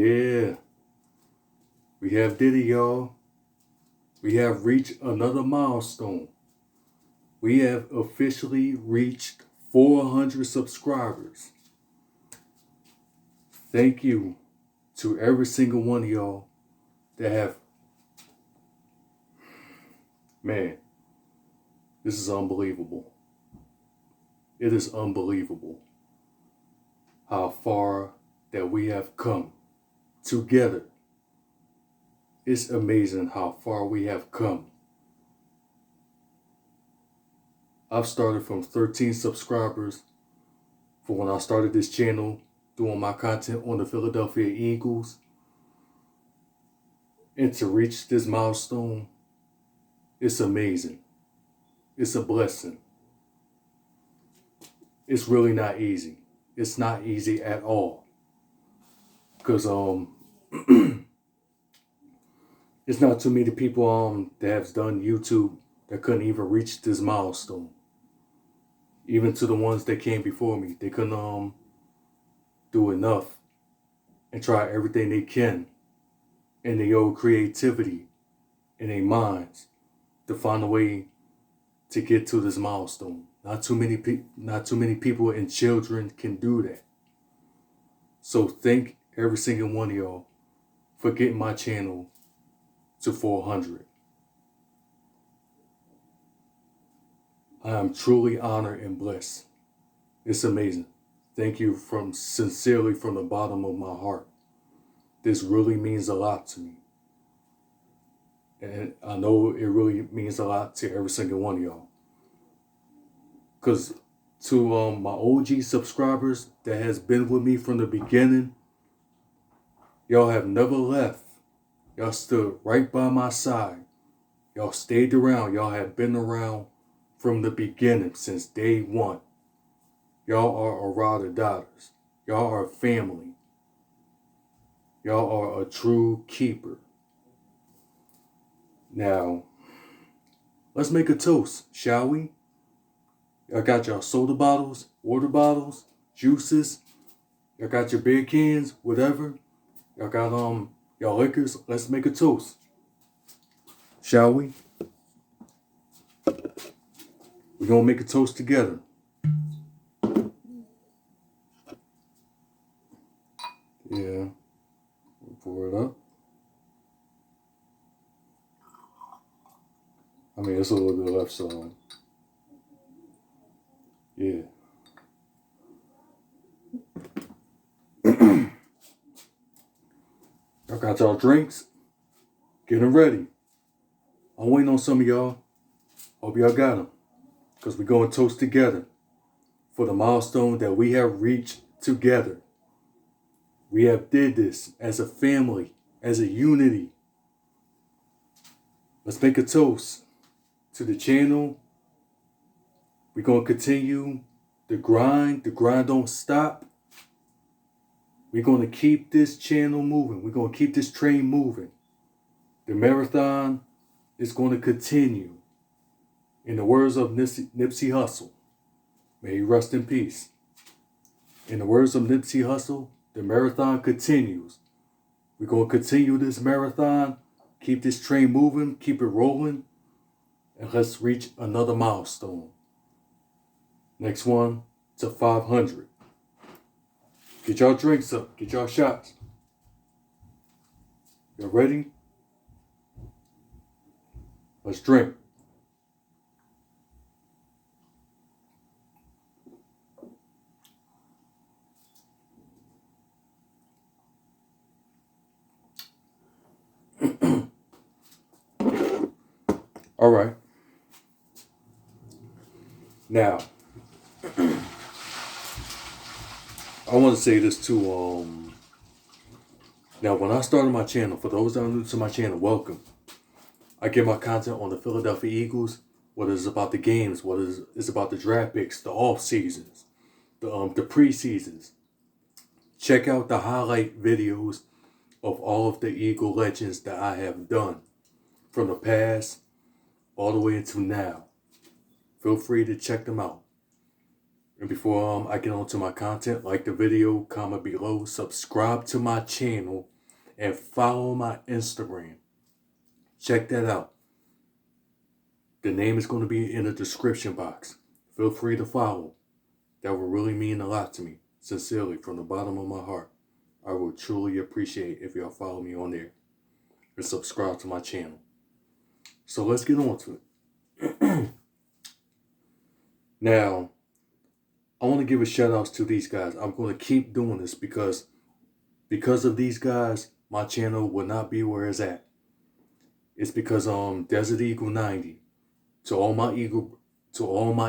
Yeah, we have Diddy, y'all. We have reached another milestone. We have officially reached 400 subscribers. Thank you to every single one of y'all that have, man, this is unbelievable. It is unbelievable how far that we have come together. It's amazing how far we have come. I've started from 13 subscribers for when I started this channel, doing my content on the Philadelphia Eagles. And to reach this milestone, it's amazing. It's a blessing. It's really not easy. It's not easy at all. Because it's not too many people that have done YouTube that couldn't even reach this milestone. Even to the ones that came before me, they couldn't do enough and try everything they can in their own creativity in their minds to find a way to get to this milestone. Not too many people and children can do that. So thank every single one of y'all for getting my channel to 400. I am truly honored and blessed. It's amazing. Thank you sincerely from the bottom of my heart. This really means a lot to me. And I know it really means a lot to every single one of y'all. Because to my OG subscribers that has been with me from the beginning, y'all have never left. Y'all stood right by my side. Y'all stayed around. Y'all have been around from the beginning, since day one. Y'all are a ride or daughters. Y'all are family. Y'all are a true keeper. Now, let's make a toast, shall we? Y'all got y'all soda bottles, water bottles, juices. Y'all got your beer cans, whatever. Y'all got y'all liquors. Let's make a toast, shall we? We're gonna make a toast together. Yeah, we'll pour it up. I mean, there's a little bit left, so yeah. Y'all got y'all drinks. Getting ready. I'm waiting on some of y'all. Hope y'all got them. Because we're going to toast together for the milestone that we have reached together. We have did this as a family, as a unity. Let's make a toast to the channel. We're going to continue the grind. The grind don't stop. We're going to keep this channel moving. We're going to keep this train moving. The marathon is going to continue. In the words of Nipsey Hussle, may he rest in peace. In the words of Nipsey Hussle, the marathon continues. We're going to continue this marathon, keep this train moving, keep it rolling, and let's reach another milestone. Next one to 500. Get y'all drinks up, get y'all shots. Y'all ready? Let's drink. All right. Now, I want to say this too. Now, when I started my channel, for those that are new to my channel, welcome. I get my content on the Philadelphia Eagles, whether it's about the games, whether it's about the draft picks, the off seasons, the pre-seasons. Check out the highlight videos of all of the Eagle legends that I have done from the past all the way until now. Feel free to check them out. And before I get on to my content, like the video, comment below, subscribe to my channel, and follow my Instagram. Check that out. The name is going to be in the description box. Feel free to follow. That will really mean a lot to me. Sincerely, from the bottom of my heart. I will truly appreciate if y'all follow me on there and subscribe to my channel. So let's get on to it. Now, I want to give a shout out to these guys. I'm going to keep doing this because of these guys, my channel will not be where it's at. It's because Desert Eagle 90, to all my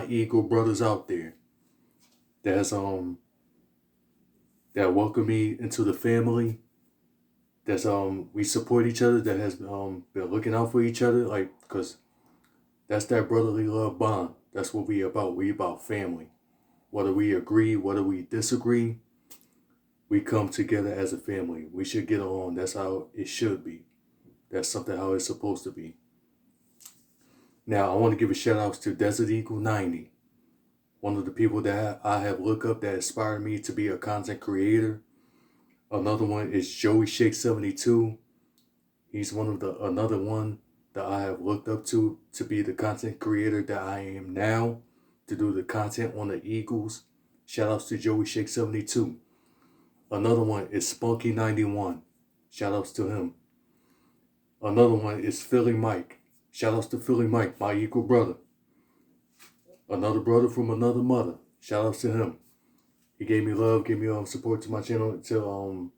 Eagle brothers out there that welcome me into the family. That's we support each other. That has been looking out for each other, like, because that's that brotherly love bond. That's what we about. We about family. Whether we agree, whether we disagree, we come together as a family. We should get along. That's how it should be. That's something how it's supposed to be. Now, I want to give a shout out to Desert Eagle 90. One of the people that I have looked up that inspired me to be a content creator. Another one is Joey Shake 72. He's another one that I have looked up to be the content creator that I am now, to do the content on the Eagles. Shout outs to Joey Shake 72. Another one is Spunky 91. Shout outs to him. Another one is Philly Mike. Shout outs to Philly Mike, my Eagle brother. Another brother from another mother. Shout outs to him. He gave me love, gave me support to my channel until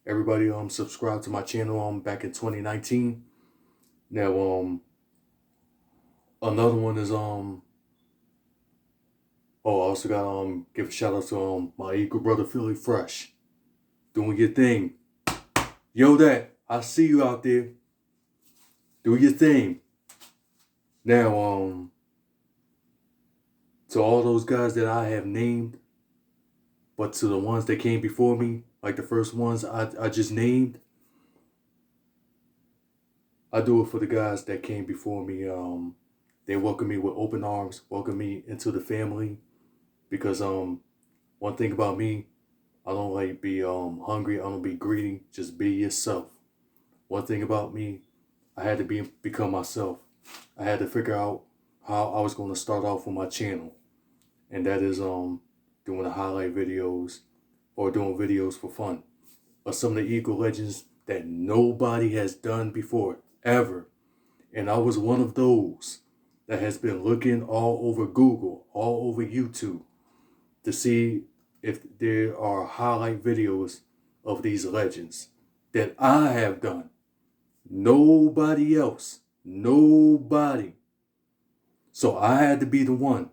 everybody subscribed to my channel back in 2019. Now another one is I also got give a shout out to my Eagle brother Philly Fresh. Doing your thing. Yo, that I see you out there. Do your thing. Now to all those guys that I have named, but to the ones that came before me, like the first ones I just named, I do it for the guys that came before me. They welcome me with open arms, welcome me into the family. Because one thing about me, I don't like be hungry, I don't be greedy, just be yourself. One thing about me, I had to become myself. I had to figure out how I was going to start off with my channel. And that is doing the highlight videos or doing videos for fun of some of the Eagle legends that nobody has done before, ever. And I was one of those that has been looking all over Google, all over YouTube, to see if there are highlight videos of these legends that I have done. Nobody else. Nobody. So I had to be the one.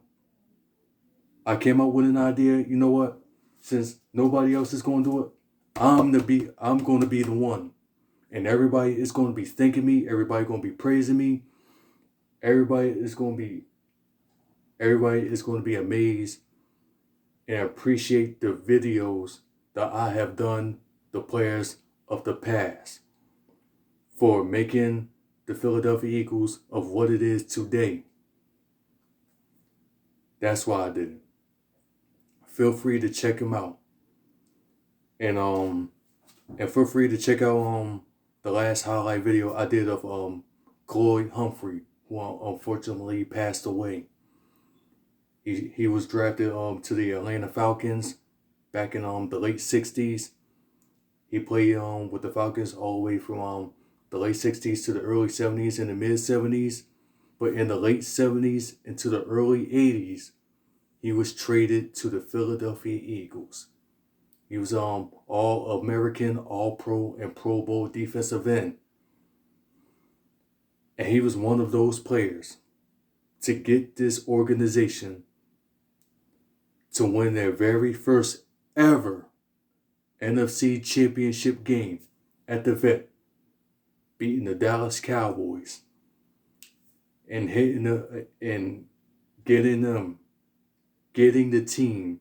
I came up with an idea, you know what? Since nobody else is going to do it, I'm going to be the one. And everybody is going to be thanking me. Everybody going to be praising me. Everybody is going to be amazed and appreciate the videos that I have done, the players of the past, for making the Philadelphia Eagles of what it is today. That's why I did it. Feel free to check them out. And feel free to check out the last highlight video I did of Cloyd Humphrey, who unfortunately passed away. He was drafted to the Atlanta Falcons back in the late 60s. He played with the Falcons all the way from the late 60s to the early 70s and the mid 70s. But in the late 70s into the early 80s, he was traded to the Philadelphia Eagles. He was All-American, All-Pro, and Pro Bowl defensive end. And he was one of those players to get this organization to win their very first ever NFC Championship game at the Vet, beating the Dallas Cowboys and getting the team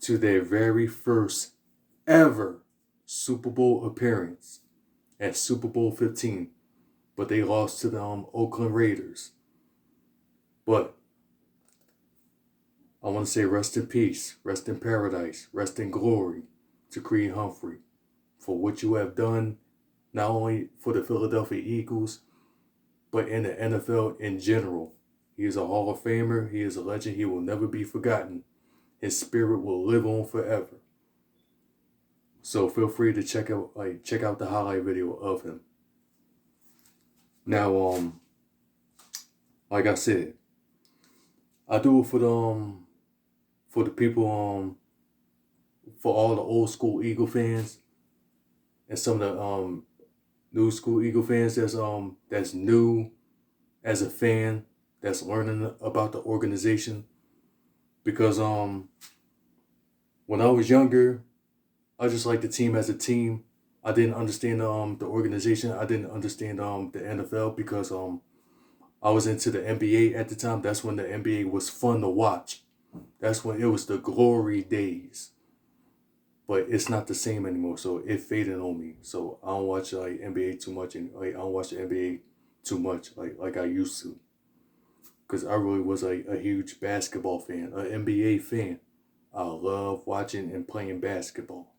to their very first ever Super Bowl appearance at Super Bowl 15. But they lost to the Oakland Raiders. But I want to say rest in peace, rest in paradise, rest in glory to Creed Humphrey for what you have done, not only for the Philadelphia Eagles, but in the NFL in general. He is a Hall of Famer. He is a legend. He will never be forgotten. His spirit will live on forever. So feel free to check out the highlight video of him. Now, like I said, I do it for the people, for all the old school Eagle fans and some of the new school Eagle fans that's new as a fan, that's learning about the organization. Because when I was younger, I just liked the team as a team. I didn't understand the organization. I didn't understand the NFL because I was into the NBA at the time. That's when the NBA was fun to watch. That's when it was the glory days. But it's not the same anymore, so it faded on me. So I don't watch NBA too much, and I don't watch the NBA too much like I used to. Because I really was a huge basketball fan, an NBA fan. I love watching and playing basketball.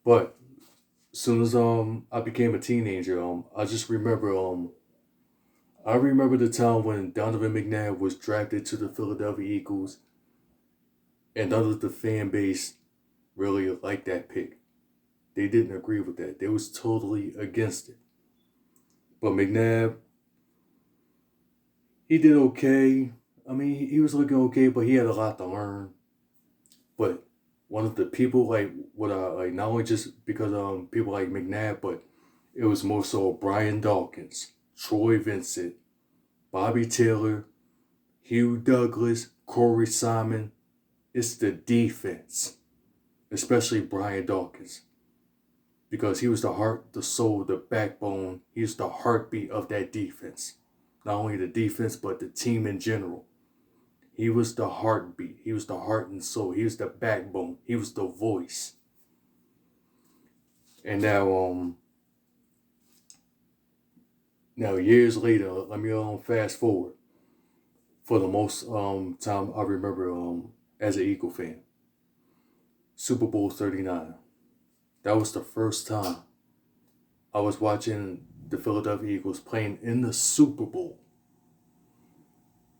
But as soon as I became a teenager, I just remember I remember the time when Donovan Mcnabb was drafted to the Philadelphia Eagles, and none of the fan base really liked that pick. They didn't agree with that. They was totally against it. But McNabb, he did okay. I mean, he was looking okay, but he had a lot to learn. But one of the people not only just because people like McNabb, but it was more so Brian Dawkins, Troy Vincent, Bobby Taylor, Hugh Douglas, Corey Simon. It's the defense, especially Brian Dawkins, because he was the heart, the soul, the backbone. He's the heartbeat of that defense. Not only the defense, but the team in general. He was the heartbeat. He was the heart and soul. He was the backbone. He was the voice. And now years later, let me fast forward for the most time I remember as an Eagle fan. Super Bowl 39. That was the first time I was watching the Philadelphia Eagles playing in the Super Bowl.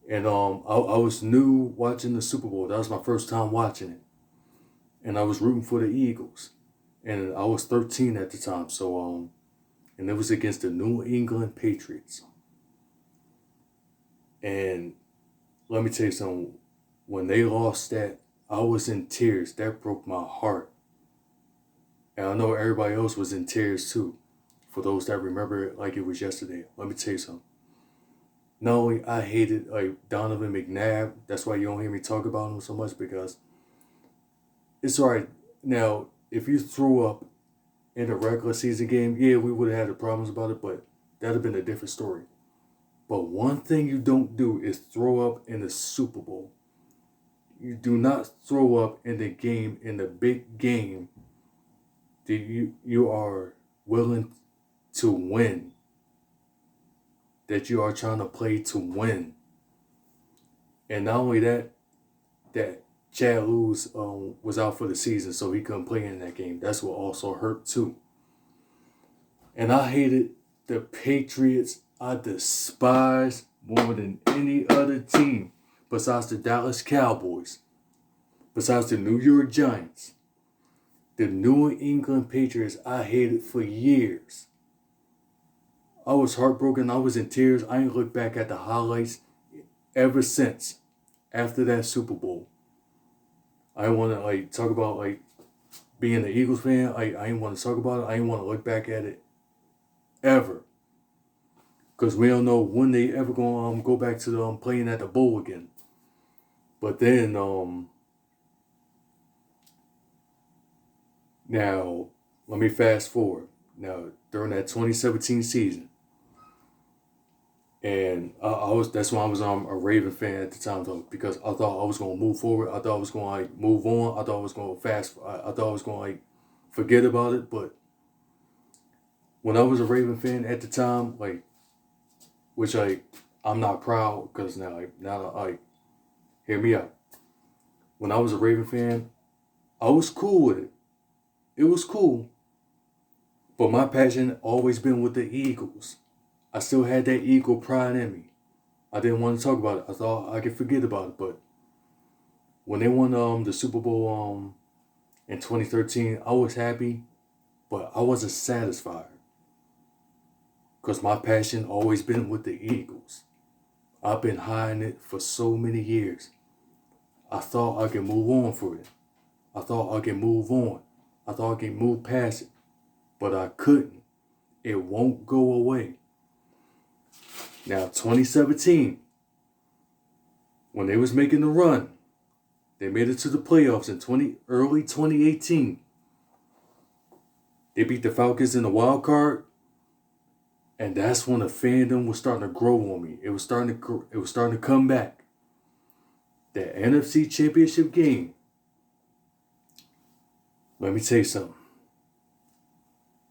And I was new watching the Super Bowl. That was my first time watching it. And I was rooting for the Eagles. And I was 13 at the time. So and it was against the New England Patriots. And let me tell you something. When they lost that, I was in tears. That broke my heart. And I know everybody else was in tears too. For those that remember it like it was yesterday. Let me tell you something. Not only I hated Donovan McNabb, that's why you don't hear me talk about him so much, because it's alright. Now, if you threw up in a regular season game, yeah, we would have had problems about it, but that'd have been a different story. But one thing you don't do is throw up in the Super Bowl. You do not throw up in the game, in the big game that you are willing to win. That you are trying to play to win. And not only that Chad Lewis was out for the season, so he couldn't play in that game. That's what also hurt too. And I hated the Patriots. I despise more than any other team besides the Dallas Cowboys, besides the New York Giants. The New England Patriots I hated for years. I was heartbroken. I was in tears. I ain't looked back at the highlights ever since after that Super Bowl. I didn't want to talk about being an Eagles fan. I didn't want to talk about it. I didn't want to look back at it ever. Because we don't know when they ever going to go back to playing at the bowl again. But then now let me fast forward. Now during that 2017 season, and that's why I was a Raven fan at the time though, because I thought I was gonna move forward. I thought I was gonna move on. I thought I was gonna I thought I was gonna forget about it. But when I was a Raven fan at the time, which I'm not proud, because now hear me out. when I was a Raven fan, I was cool with it. It was cool. But my passion always been with the Eagles. I still had that Eagle pride in me. I didn't want to talk about it. I thought I could forget about it. But when they won the Super Bowl in 2013, I was happy, but I wasn't satisfied. Because my passion always been with the Eagles. I've been hiding it for so many years. I thought I could move on for it. I thought I could move on. I thought I could move past it. But I couldn't. It won't go away. Now, 2017, when they was making the run, they made it to the playoffs in early 2018. They beat the Falcons in the wild card, and that's when the fandom was starting to grow on me. It was starting to come back. That NFC Championship game. Let me tell you something.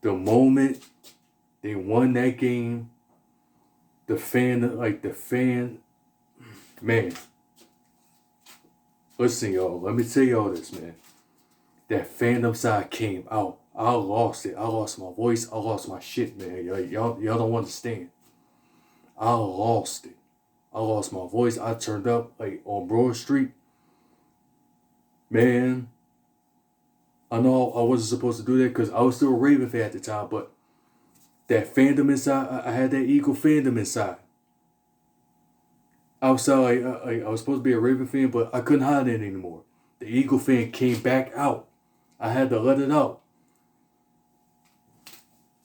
The moment they won that game, man. Listen, y'all, let me tell y'all this, man. That fandom side came out. I lost it. I lost my voice. I lost my shit, man. Y'all don't understand. I lost it. I lost my voice. I turned up like on Broad Street. Man, I know I wasn't supposed to do that because I was still a Raven fan at the time, but that fandom inside, I had that Eagle fandom inside. Outside, I was supposed to be a Raven fan, but I couldn't hide it anymore. The Eagle fan came back out. I had to let it out.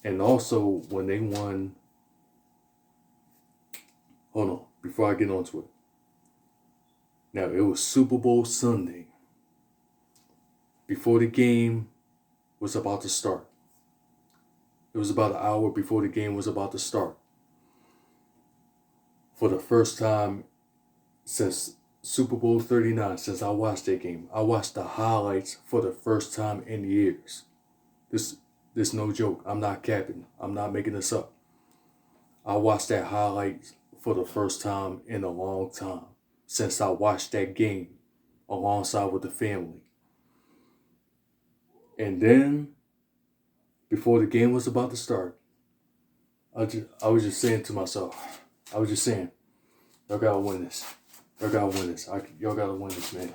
And also, when they won... Hold on, before I get onto it. Now, it was Super Bowl Sunday. Before the game was about to start. It was about an hour before the game was about to start. For the first time since Super Bowl 39, since I watched that game, I watched the highlights for the first time in years. This no joke. I'm not capping. I'm not making this up. I watched that highlights for the first time in a long time since I watched that game alongside with the family. And then, before the game was about to start, I was just saying to myself, y'all gotta win this. Y'all gotta win this. Y'all gotta win this, man.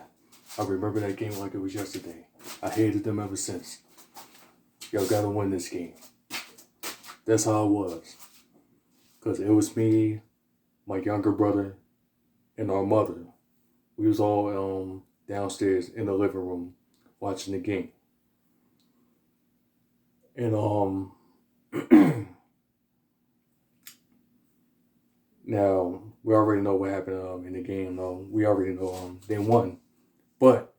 I remember that game like it was yesterday. I hated them ever since. Y'all gotta win this game. That's how it was. Because it was me, my younger brother, and our mother. We was all downstairs in the living room watching the game. And now we already know what happened in the game. We already know they won, but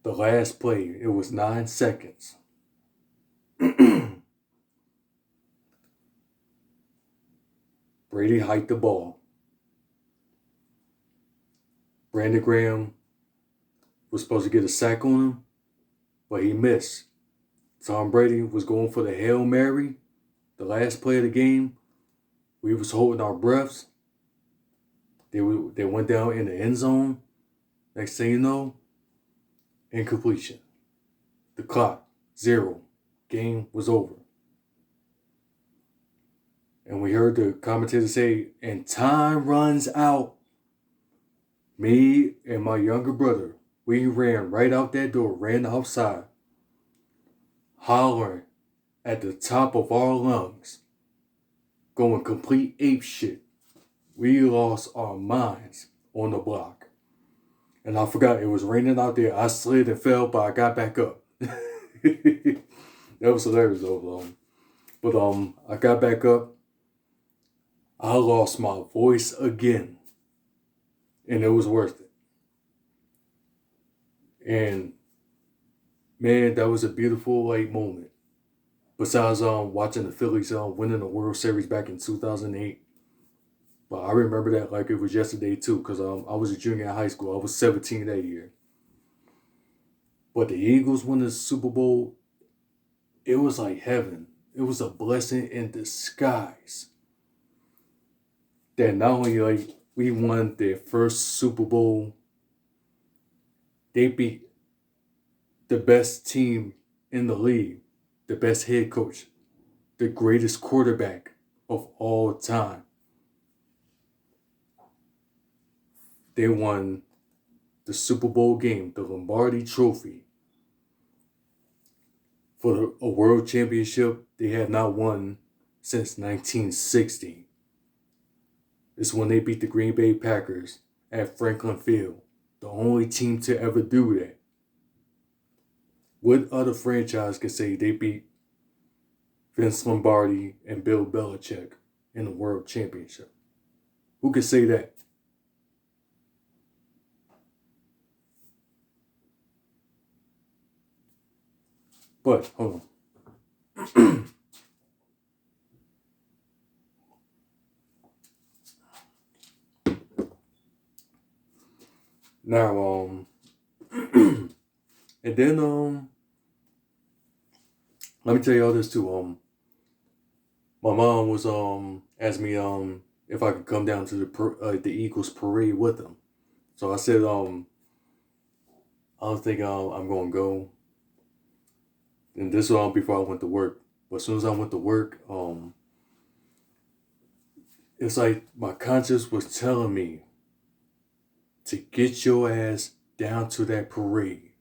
the last play, it was 9 seconds. Brady hiked the ball. Brandon Graham was supposed to get a sack on him, but he missed. Tom Brady was going for the Hail Mary, the last play of the game. We was holding our breaths. They went down in the end zone. Next thing you know, incompletion. The clock, 0. Game was over. And we heard the commentator say, and time runs out. Me and my younger brother, we ran right out that door, ran outside, hollering at the top of our lungs, going complete ape shit. We lost our minds on the block. And I forgot it was raining out there. I slid and fell, but I got back up. That was hilarious though. But I got back up. I lost my voice again. And it was worth it. And man, that was a beautiful moment. Besides watching the Phillies winning the World Series back in 2008. But I remember that like it was yesterday too, because I was a junior in high school. I was 17 that year. But the Eagles won the Super Bowl. It was like heaven. It was a blessing in disguise. That not only we won their first Super Bowl They beat the best team in the league, the best head coach, the greatest quarterback of all time. They won the Super Bowl game, the Lombardi Trophy. For a world championship, they had not won since 1960. It's when they beat the Green Bay Packers at Franklin Field, the only team to ever do that. What other franchise can say they beat Vince Lombardi and Bill Belichick in the world championship? Who can say that? But, hold on. Now, and then, let me tell you all this too. My mom was asked me if I could come down to the Eagles parade with them. So I said I don't think I'm gonna go. And this was before I went to work. But as soon as I went to work, it's like my conscience was telling me to get your ass down to that parade.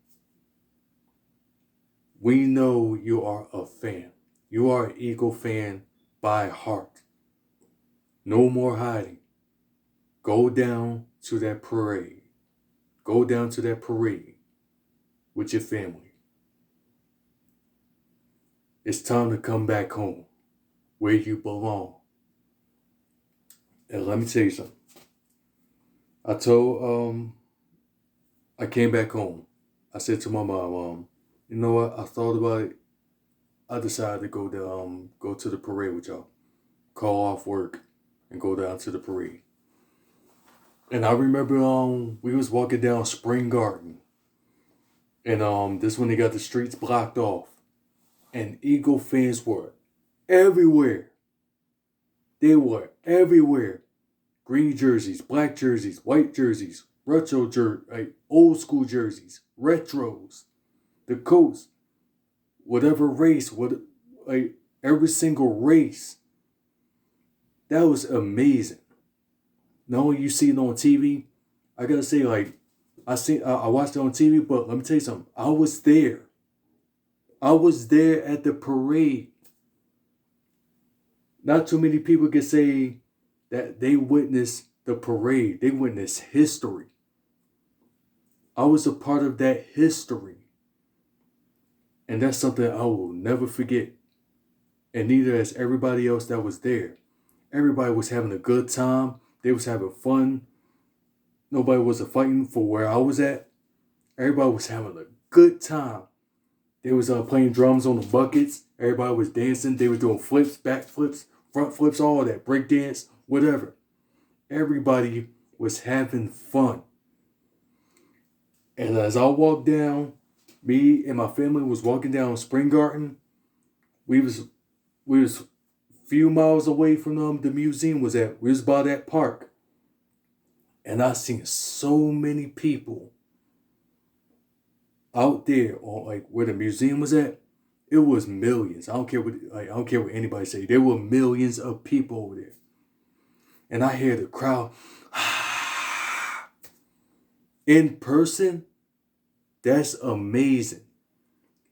We know you are a fan. You are an Eagle fan by heart. No more hiding. Go down to that parade. Go down to that parade with your family. It's time to come back home where you belong. And let me tell you something. I came back home. I said to my mom, you know what? I thought about it. I decided to go to the parade with y'all. Call off work and go down to the parade. And I remember we was walking down Spring Garden. And this when they got the streets blocked off. And Eagle fans were everywhere. They were everywhere. Green jerseys, black jerseys, white jerseys, old school jerseys, retros, the coats, whatever race, every single race. That was amazing. Not only you see it on TV, I gotta say, I watched it on TV, but let me tell you something. I was there. I was there at the parade. Not too many people can say that they witnessed the parade. They witnessed history. I was a part of that history. And that's something I will never forget. And neither has everybody else that was there. Everybody was having a good time. They was having fun. Nobody was fighting for where I was at. Everybody was having a good time. They was playing drums on the buckets. Everybody was dancing. They were doing flips, back flips, front flips, all that. Break dance, whatever. Everybody was having fun. And as I walked down, me and my family was walking down Spring Garden. We was few miles away from the museum was at. We was by that park. And I seen so many people out there on where the museum was at. It was millions. I don't care what anybody say. There were millions of people over there. And I hear the crowd in person. That's amazing.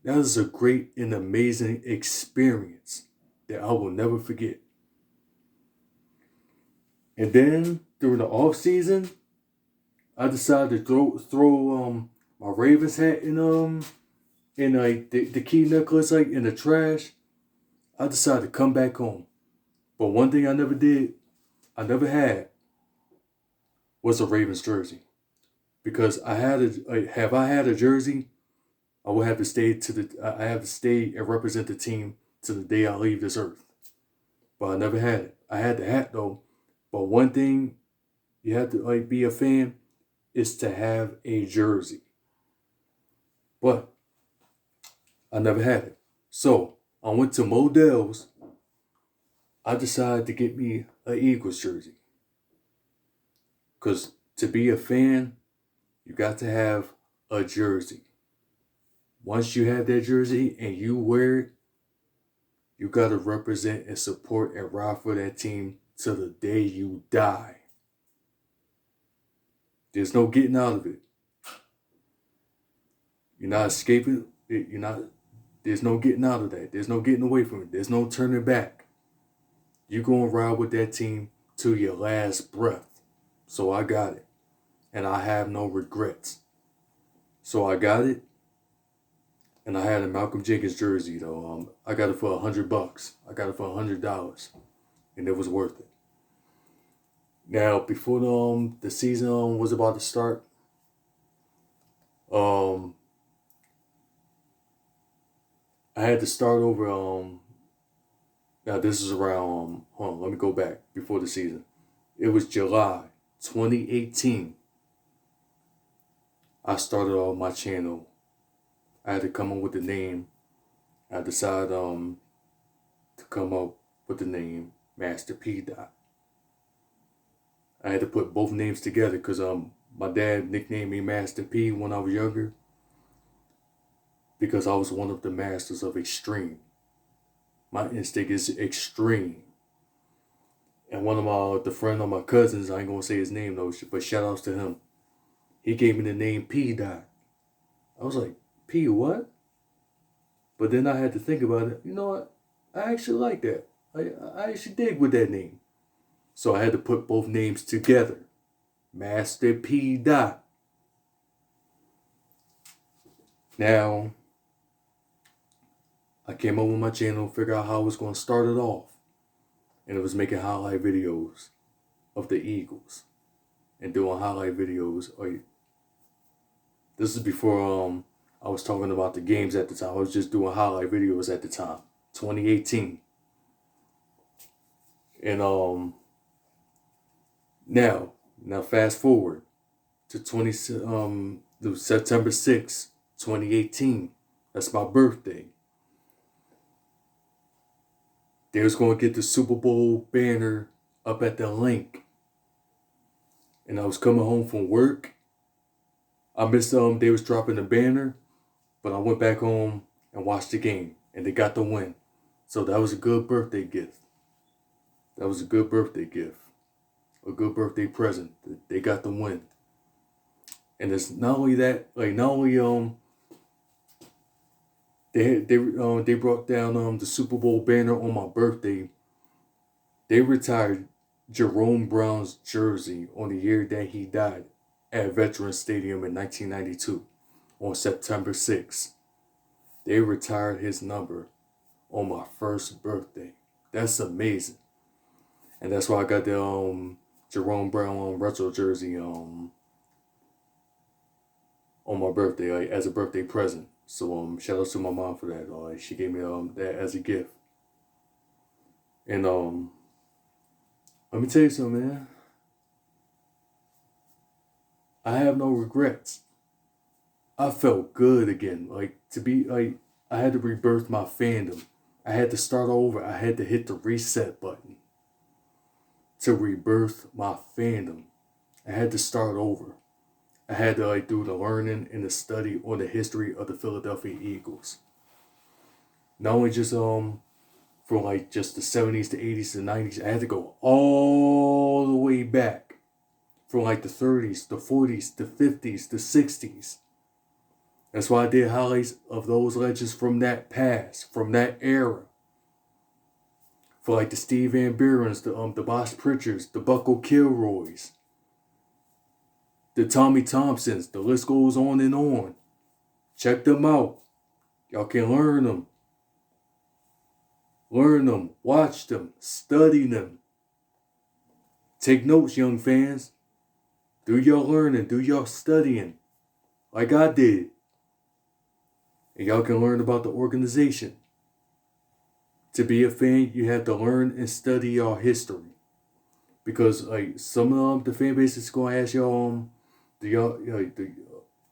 That was a great and amazing experience that I will never forget. And then during the off season, I decided to throw my Ravens hat in the key necklace in the trash. I decided to come back home. But one thing I never had was a Ravens jersey. Because I had a jersey, I would have to stay and represent the team to the day I leave this earth. But I never had it. I had the hat though. But one thing you have to be a fan is to have a jersey. But I never had it. So I went to Modell's. I decided to get me an Eagles jersey. Because to be a fan, you got to have a jersey. Once you have that jersey and you wear it, you got to represent and support and ride for that team till the day you die. There's no getting out of it. You're not escaping it. There's no getting out of that. There's no getting away from it. There's no turning back. You're going to ride with that team till your last breath. So I got it. And I have no regrets. So I got it. And I had a Malcolm Jenkins jersey though. I got it for $100. I got it for $100. And it was worth it. Now, before the season was about to start, I had to start over. Now this is around. Hold on, let me go back before the season. It was July 2018. I started off my channel. I had to come up with the name. I decided to come up with the name Master P. Dot. I had to put both names together because my dad nicknamed me Master P when I was younger because I was one of the masters of extreme. My instinct is extreme. And one of the friend of my cousins, I ain't gonna say his name though, but shout outs to him. He gave me the name P. Dot. I was like, P what? But then I had to think about it. You know what? I actually like that. I actually dig with that name. So I had to put both names together. Master P. Dot. Now, I came up with my channel, figured out how I was going to start it off. And it was making highlight videos of the Eagles. And doing highlight videos. This is before I was talking about the games at the time. I was just doing highlight videos at the time. 2018. And now fast forward to September 6th, 2018. That's my birthday. They was going to get the Super Bowl banner up at the link. And I was coming home from work. I missed they was dropping the banner, but I went back home and watched the game, and they got the win. So that was a good birthday gift. That was a good birthday gift. A good birthday present. They got the win. And it's not only that, they brought down the Super Bowl banner on my birthday. They retired Jerome Brown's jersey on the year that he died at Veterans Stadium in 1992 on September 6th. They retired his number on my first birthday. That's amazing. And that's why I got the Jerome Brown retro jersey on my birthday, as a birthday present. So shout out to my mom for that. She gave me that as a gift. And let me tell you something, man. I have no regrets. I felt good again. I had to rebirth my fandom. I had to start over. I had to hit the reset button to rebirth my fandom. I had to start over. I had to do the learning and the study on the history of the Philadelphia Eagles. Not only just from just the 70s, the 80s, the 90s. I had to go all the way back from the 30s, the 40s, the 50s, the 60s. That's why I did highlights of those legends from that past, from that era. For the Steve Van Burens, the Bosh Pritchards, the Bucko Kilroys, the Tommy Thompsons. The list goes on and on. Check them out. Y'all can learn them. Learn them, watch them, study them. Take notes, young fans. Do your learning, do your studying, like I did. And y'all can learn about the organization. To be a fan, you have to learn and study your history. Because some of the fan base is going to ask y'all, do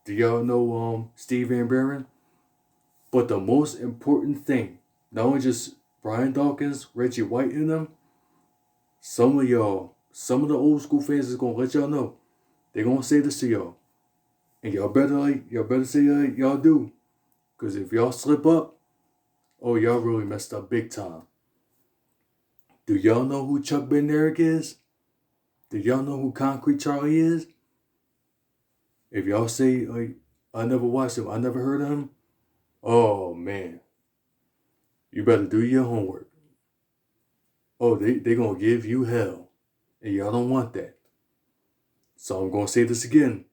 y'all know Steve Van Buren? But the most important thing, not only just Brian Dawkins, Reggie White and them, some of the old school fans is going to let y'all know. They're going to say this to y'all. And y'all better say like y'all do. Because if y'all slip up, oh, y'all really messed up big time. Do y'all know who Chuck Bednarik is? Do y'all know who Concrete Charlie is? If y'all say, like, I never watched him, I never heard of him, oh, man. You better do your homework. Oh, they gonna give you hell. And y'all don't want that. So I'm gonna say this again.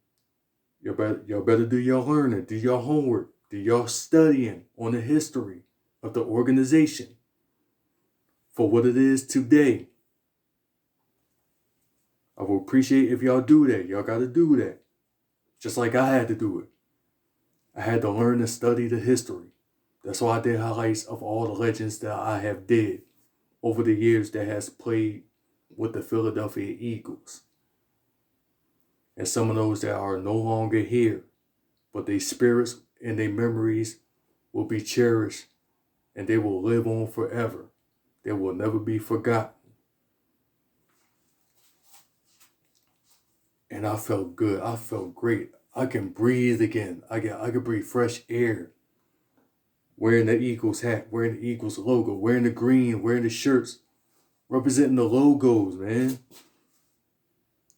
Y'all better do your learning, do your homework, do your studying on the history of the organization for what it is today. I will appreciate if y'all do that. Y'all gotta do that. Just like I had to do it. I had to learn and study the history. That's why I did highlights of all the legends that I have did over the years that has played with the Philadelphia Eagles. And some of those that are no longer here, but their spirits and their memories will be cherished and they will live on forever. They will never be forgotten. And I felt good. I felt great. I can breathe again. I can breathe fresh air. Wearing the Eagles hat, wearing the Eagles logo, wearing the green, wearing the shirts, representing the logos, man.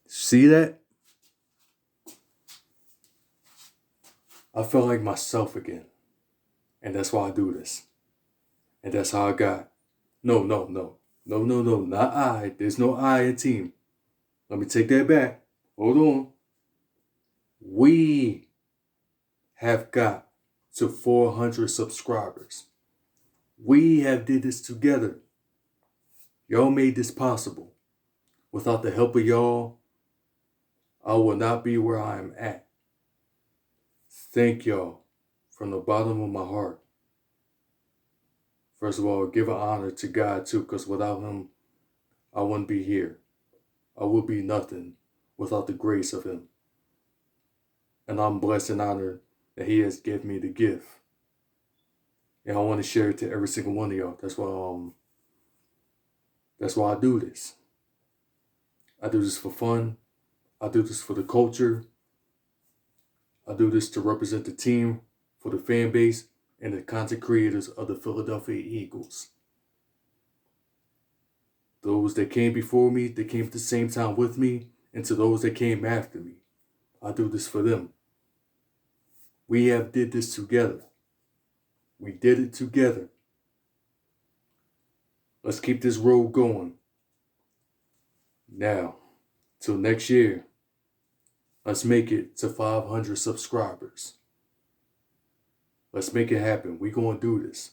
See that? I felt like myself again. And that's why I do this. And that's how I got. No, not I. There's no I in team. Let me take that back. Hold on. We have got to 400 subscribers. We have did this together. Y'all made this possible. Without the help of y'all, I will not be where I am at. Thank y'all from the bottom of my heart. First of all, give an honor to God too, because without him, I wouldn't be here. I would be nothing without the grace of him. And I'm blessed and honored that he has given me the gift. And I want to share it to every single one of y'all. That's why I do this. I do this for fun. I do this for the culture. I do this to represent the team, for the fan base, and the content creators of the Philadelphia Eagles. Those that came before me, they came at the same time with me, and to those that came after me, I do this for them. We have did this together. We did it together. Let's keep this road going. Now, till next year, let's make it to 500 subscribers. Let's make it happen. We're going to do this.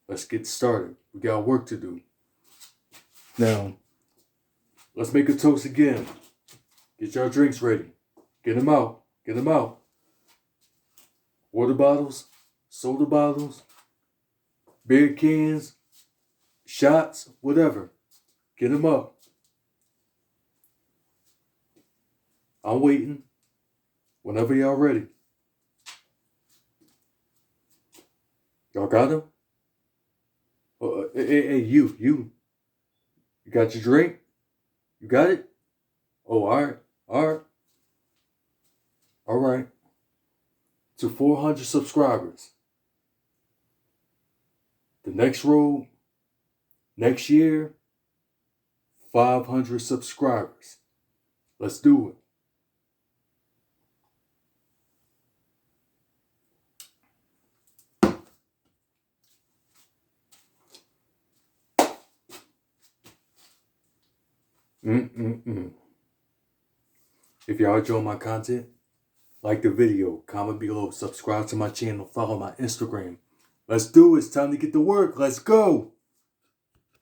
Let's get started. We got work to do. Now, let's make a toast again. Get your drinks ready. Get them out. Get them out. Water bottles, soda bottles, beer cans, shots, whatever. Get them up. I'm waiting. Whenever y'all ready. Y'all got them? Hey, you. You got your drink? You got it? Oh, all right. To 400 subscribers. The next road, next year, 500 subscribers. Let's do it. If y'all enjoy my content, like the video, comment below, subscribe to my channel, follow my Instagram. Let's do it. It's time to get to work. Let's go.